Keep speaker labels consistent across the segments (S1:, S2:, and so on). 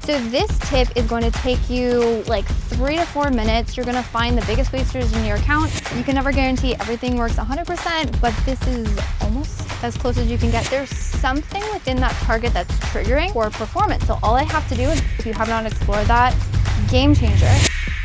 S1: So this tip is going to take you like 3 to 4 minutes. You're gonna find the biggest wasters in your account. You can never guarantee everything works 100%, but this is almost as close as you can get. There's something within that target that's triggering for performance. So all I have to do is, if you have not explored that, game changer.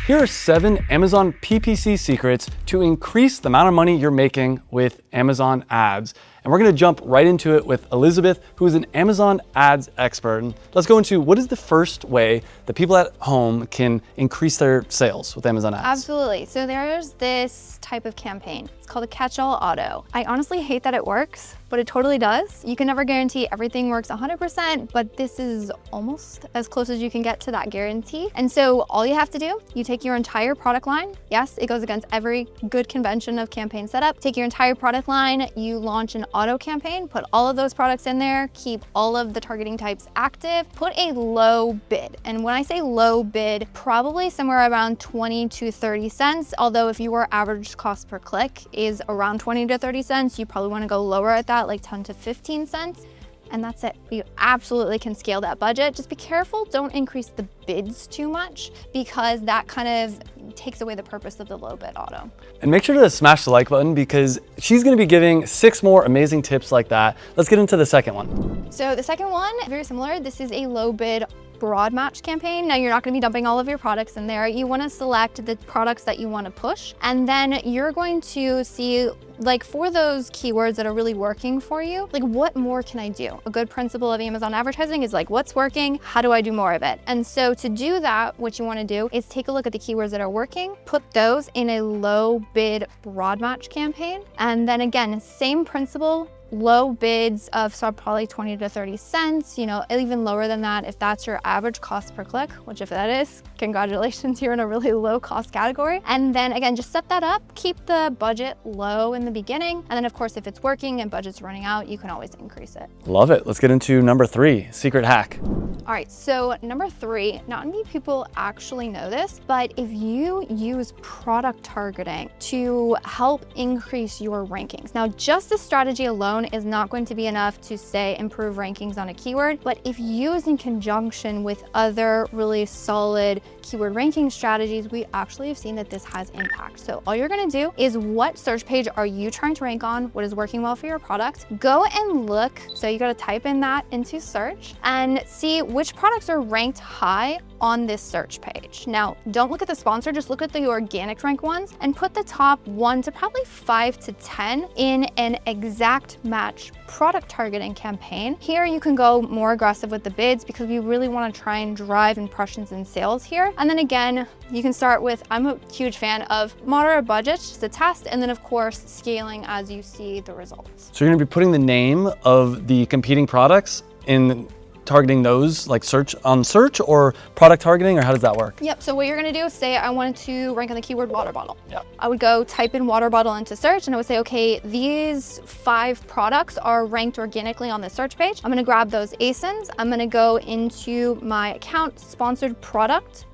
S2: Here are 7 Amazon PPC secrets to increase the amount of money you're making with Amazon ads. And we're gonna jump right into it with Elizabeth, who is an Amazon ads expert. And let's go into what is the first way that people at home can increase their sales with Amazon ads?
S1: Absolutely. So there's this type of campaign. It's called a catch-all auto. I honestly hate that it works, but it totally does. You can never guarantee everything works 100%, but this is almost as close as you can get to that guarantee. And so all you have to do, you take your entire product line. Yes, it goes against every good convention of campaign setup. Take your entire product line, you launch an auto campaign, put all of those products in there, keep all of the targeting types active, put a low bid. And when I say low bid, probably somewhere around 20 to 30 cents. Although if your average cost per click is around 20 to 30 cents, you probably want to go lower at that, like 10 to 15 cents. And that's it. You absolutely can scale that budget. Just be careful, don't increase the bids too much, because that kind of takes away the purpose of the low bid auto.
S2: And make sure to smash the like button, because she's gonna be giving 6 more amazing tips like that. Let's get into the second one.
S1: So the second one, very similar. This is a low bid broad match campaign. Now you're not going to be dumping all of your products in there. You want to select the products that you want to push, and then you're going to see, like, for those keywords that are really working for you, like, what more can I do? A good principle of Amazon advertising is like, what's working? How do I do more of it? And so to do that, what you want to do is take a look at the keywords that are working, put those in a low bid broad match campaign. And then again, same principle, low bids of probably 20 to 30 cents, you know, even lower than that if that's your average cost per click, which if that is, congratulations, you're in a really low cost category. And then again, just set that up, keep the budget low in the beginning. And then of course, if it's working and budget's running out, you can always increase it.
S2: Love it. Let's get into number 3, secret hack.
S1: All right, so number 3, not many people actually know this, but if you use product targeting to help increase your rankings. Now, just this strategy alone is not going to be enough to say improve rankings on a keyword, but if used in conjunction with other really solid keyword ranking strategies, we actually have seen that this has impact. So all you're gonna do is, what search page are you trying to rank on? What is working well for your product? Go and look. So you gotta type in that into search and see which products are ranked high on this search page. Now, don't look at the sponsor, just look at the organic rank ones and put the top 1 to probably 5 to 10 in an exact match product targeting campaign. Here you can go more aggressive with the bids, because we really want to try and drive impressions and sales here. And then again, you can start with, I'm a huge fan of moderate budgets, just a test, and then of course scaling as you see the results.
S2: So you're gonna be putting the name of the competing products in targeting those, like search or product targeting, or how does that work?
S1: Yep, so what you're gonna do is say, I wanted to rank on the keyword water bottle.
S2: Yep.
S1: I would go type in water bottle into search, and I would say, okay, these 5 products are ranked organically on the search page. I'm gonna grab those ASINs. I'm gonna go into my account sponsored product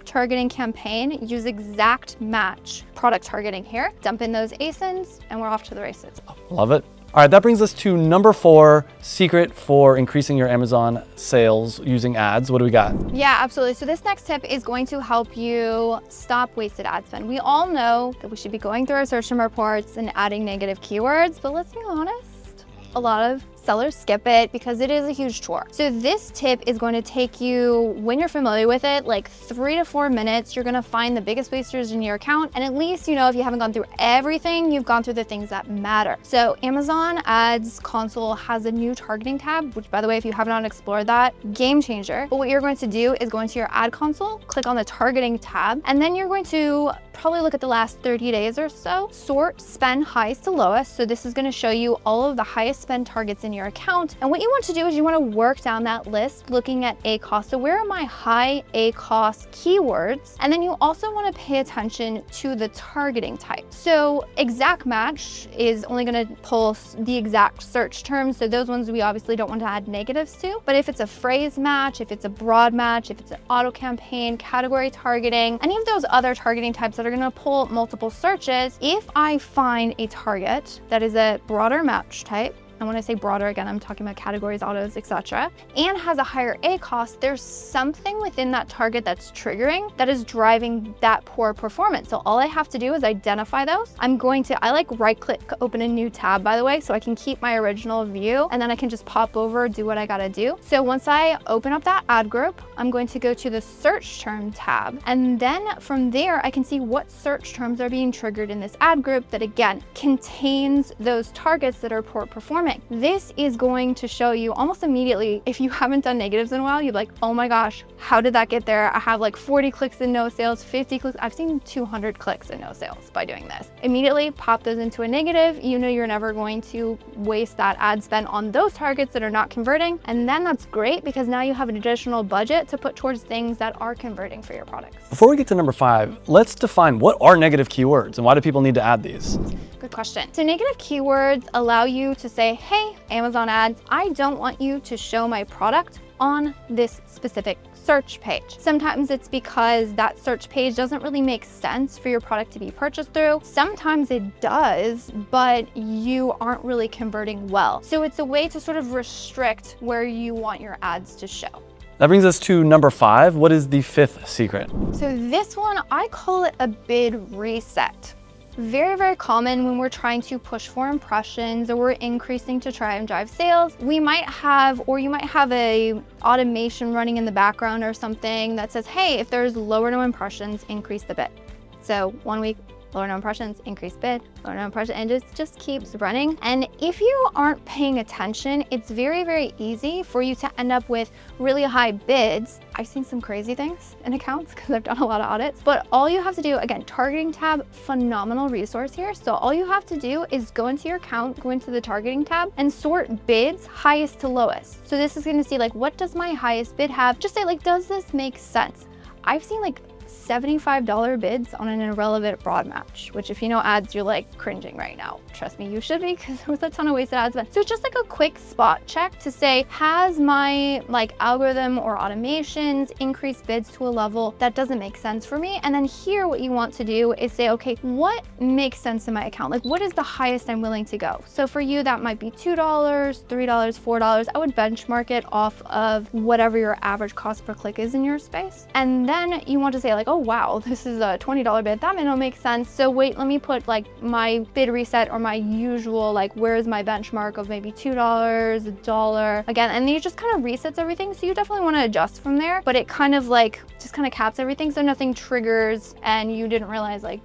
S1: targeting campaign, use exact match product targeting here, dump in those ASINs, and we're off to the races.
S2: Love it. All right, that brings us to number 4, secret for increasing your Amazon sales using ads. What do we got?
S1: Yeah, absolutely. So this next tip is going to help you stop wasted ad spend. We all know that we should be going through our search term reports and adding negative keywords, but let's be honest, a lot of sellers skip it because it is a huge chore. So this tip is going to take you, when you're familiar with it, like 3 to 4 minutes. You're gonna find the biggest wasters in your account, and at least, you know, if you haven't gone through everything, you've gone through the things that matter. So Amazon Ads Console has a new targeting tab, which, by the way, if you have not explored that, game changer. But what you're going to do is go into your ad console, click on the targeting tab, and then you're going to probably look at the last 30 days or so, sort spend highest to lowest. So this is gonna show you all of the highest spend targets in your account. And what you want to do is you want to work down that list looking at ACoS. So where are my high ACoS keywords? And then you also want to pay attention to the targeting type. So exact match is only going to pull the exact search terms. So those ones we obviously don't want to add negatives to. But if it's a phrase match, if it's a broad match, if it's an auto campaign, category targeting, any of those other targeting types that are going to pull multiple searches, if I find a target that is a broader match type, and when I say broader, again, I'm talking about categories, autos, etc., and has a higher ACoS, there's something within that target that's triggering that is driving that poor performance. So all I have to do is identify those. I like right click, open a new tab, by the way, so I can keep my original view, and then I can just pop over, do what I gotta do. So once I open up that ad group, I'm going to go to the search term tab, and then from there I can see what search terms are being triggered in this ad group that again contains those targets that are poor performing. This is going to show you almost immediately, if you haven't done negatives in a while, you're like, oh my gosh, how did that get there? I have like 40 clicks and no sales, 50 clicks. I've seen 200 clicks and no sales by doing this. Immediately pop those into a negative. You know you're never going to waste that ad spend on those targets that are not converting. And then that's great because now you have an additional budget to put towards things that are converting for your products.
S2: Before we get to number 5, let's define what are negative keywords and why do people need to add these?
S1: Good question. So negative keywords allow you to say, hey, Amazon ads, I don't want you to show my product on this specific search page. Sometimes it's because that search page doesn't really make sense for your product to be purchased through. Sometimes it does, but you aren't really converting well. So it's a way to sort of restrict where you want your ads to show.
S2: That brings us to number 5. What is the 5th secret?
S1: So this one, I call it a bid reset. Very, very common when we're trying to push for impressions or we're increasing to try and drive sales. We might have, or you might have a automation running in the background or something that says, hey, if there's low or no impressions, increase the bid. So 1 week, low or no impressions, increase bid, low or no impression, and it just keeps running. And if you aren't paying attention, it's very, very easy for you to end up with really high bids. I've seen some crazy things in accounts because I've done a lot of audits, but all you have to do, again, targeting tab, phenomenal resource here. So all you have to do is go into your account, go into the targeting tab and sort bids highest to lowest. So this is going to see like, what does my highest bid have? Just say like, does this make sense? I've seen like $75 bids on an irrelevant broad match, which if you know ads, you're like cringing right now. Trust me, you should be, because there was a ton of wasted ads. So it's just like a quick spot check to say, has my like algorithm or automations increased bids to a level that doesn't make sense for me? And then here, what you want to do is say, okay, what makes sense in my account? Like what is the highest I'm willing to go? So for you, that might be $2, $3, $4. I would benchmark it off of whatever your average cost per click is in your space. And then you want to say like, oh wow, this is a $20 bid. That may not make sense. So wait, let me put like my bid reset or my usual, like where's my benchmark of maybe $2, $1 again. And then it just kind of resets everything. So you definitely want to adjust from there, but it kind of like just kind of caps everything. So nothing triggers and you didn't realize like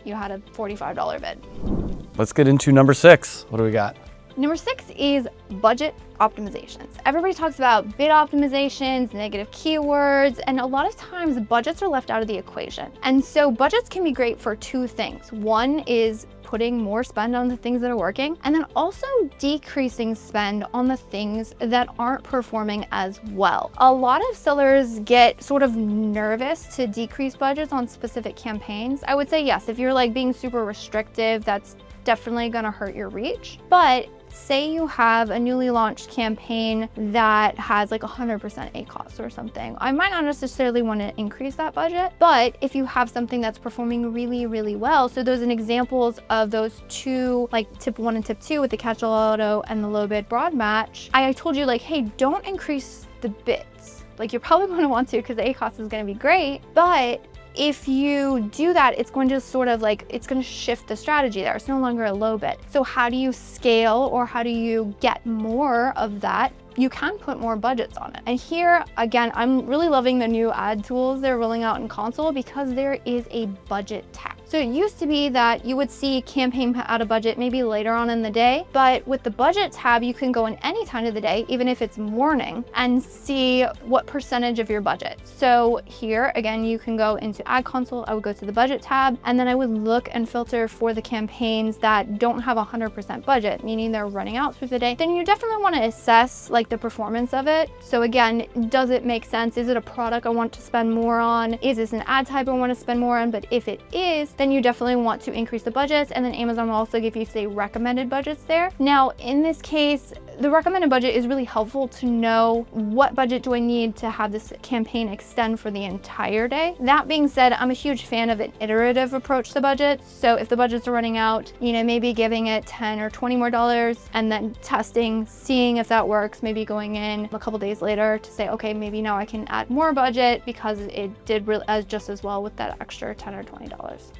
S1: you had a $45 bid.
S2: Let's get into number 6. What do we got?
S1: Number 6 is budget optimizations. Everybody talks about bid optimizations, negative keywords, and a lot of times budgets are left out of the equation. And so budgets can be great for 2 things. One is putting more spend on the things that are working, and then also decreasing spend on the things that aren't performing as well. A lot of sellers get sort of nervous to decrease budgets on specific campaigns. I would say yes, if you're like being super restrictive, that's definitely gonna hurt your reach. But say you have a newly launched campaign that has like 100% ACoS or something. I might not necessarily want to increase that budget, but if you have something that's performing really, really well, so those are examples of those 2, like tip 1 and tip 2 with the catch-all auto and the low bid broad match. I told you like, hey, don't increase the bids. Like you're probably going to want to because the ACoS is going to be great, but if you do that, it's going to sort of like, it's going to shift the strategy there. It's no longer a low bid. So how do you scale or how do you get more of that? You can put more budgets on it. And here, again, I'm really loving the new ad tools they're rolling out in console because there is a budget tab. So it used to be that you would see campaign out of budget maybe later on in the day, but with the budget tab, you can go in any time of the day, even if it's morning, and see what percentage of your budget. So here, again, you can go into ad console. I would go to the budget tab, and then I would look and filter for the campaigns that don't have 100% budget, meaning they're running out through the day. Then you definitely want to assess like the performance of it. So again, does it make sense? Is it a product I want to spend more on? Is this an ad type I want to spend more on? But if it is, then you definitely want to increase the budgets, and then Amazon will also give you, say, recommended budgets there. Now, in this case, the recommended budget is really helpful to know what budget do I need to have this campaign extend for the entire day. That being said, I'm a huge fan of an iterative approach to budgets. So if the budgets are running out, maybe giving it $10 or $20 more and then testing, seeing if that works, maybe going in a couple days later to say, okay, maybe now I can add more budget because it did just as well with that extra $10 or $20.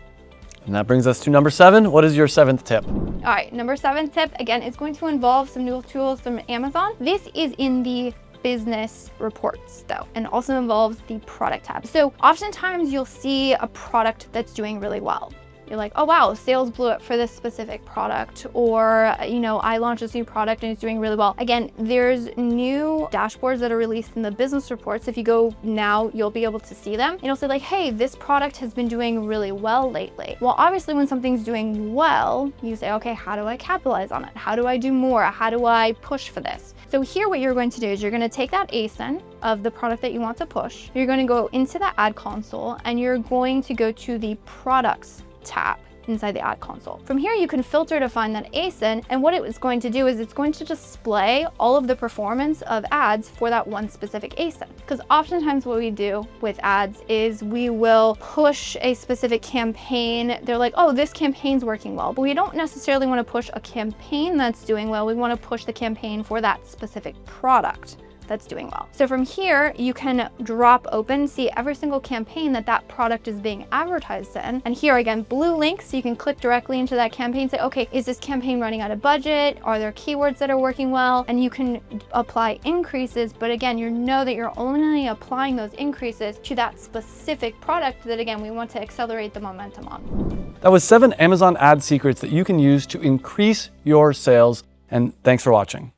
S2: And that brings us to number 7. What is your 7th tip?
S1: All right, number 7 tip, again, is going to involve some new tools from Amazon. This is in the business reports though, and also involves the product tab. So oftentimes you'll see a product that's doing really well. You're like, oh wow, sales blew up for this specific product, or I launched this new product and it's doing really well. Again, there's new dashboards that are released in the business reports. If you go now, you'll be able to see them. And it'll say like, hey, this product has been doing really well lately. Well, obviously when something's doing well, you say, okay, how do I capitalize on it? How do I do more? How do I push for this? So here what you're going to do is you're going to take that ASIN of the product that you want to push. You're going to go into the ad console and you're going to go to the products tab inside the ad console. From here, you can filter to find that ASIN, and what it is going to do is it's going to display all of the performance of ads for that one specific ASIN. Because oftentimes what we do with ads is we will push a specific campaign. They're like, oh, this campaign's working well, but we don't necessarily want to push a campaign that's doing well. We want to push the campaign for that specific product that's doing well. So from here, you can drop open, see every single campaign that product is being advertised in. And here again, blue links, so you can click directly into that campaign, say, okay, is this campaign running out of budget? Are there keywords that are working well? And you can apply increases, but again, you know that you're only applying those increases to that specific product that again, we want to accelerate the momentum on.
S2: That was 7 Amazon ad secrets that you can use to increase your sales. And thanks for watching.